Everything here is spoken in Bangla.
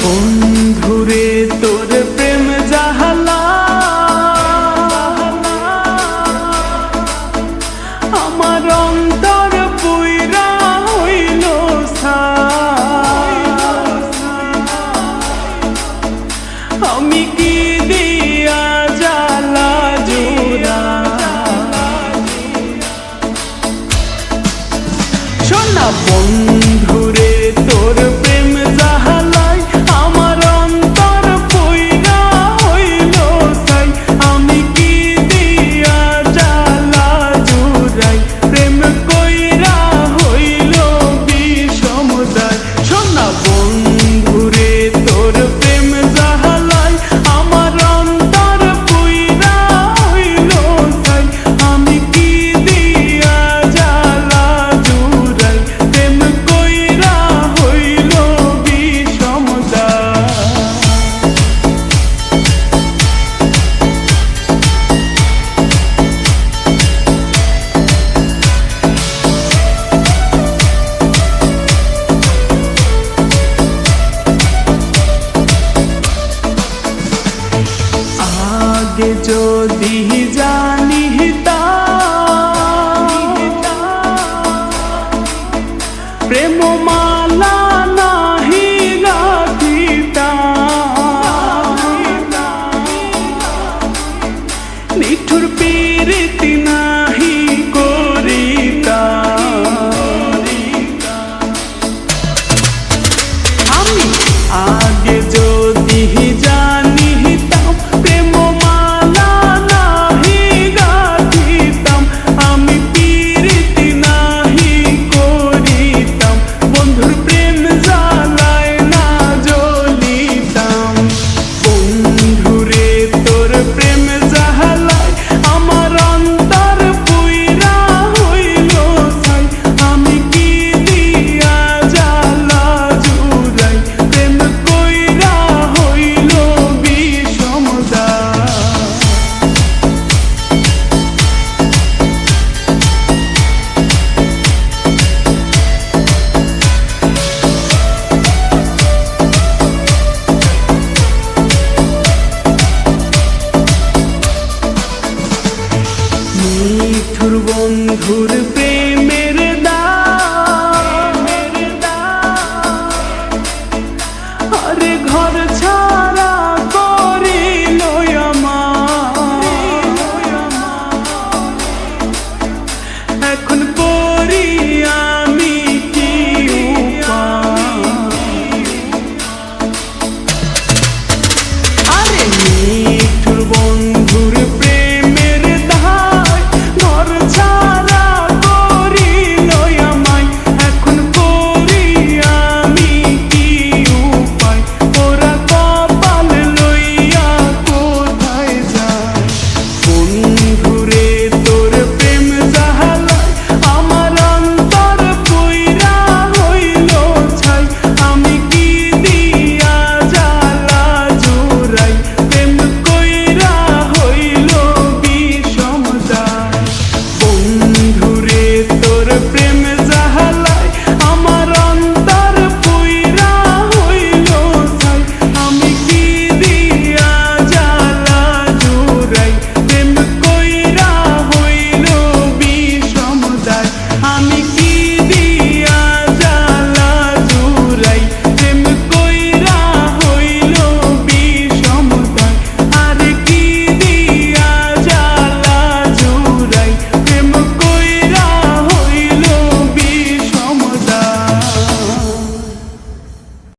বন্ধুরে তোর প্রেম জাহালা আমার অন্তর পুইরা হইল আমি কি দিয়া জ্বালা জোড়া শোনা বন্ধুরে তোর প্রেম জাহালাই আমার অন্তর পুইরা হইল ছাই আমি কি দিয়া জ্বালা জোড়াই প্রেম কইরা হইল বিষমদায় শোনা বন্ধুরে তোর প্রেম জাহালাই আমার অন্তর পুইরা হইল ছাই আমি কি দিয়া জ্বালা জোড়াই প্রেম কইরা হইল বিষমদায় আগে যদি জানিতাম প্রেম মালা নাহি গাঁথিতাম নিঠুর পীড়িতি নাহি করিতাম আমি আগে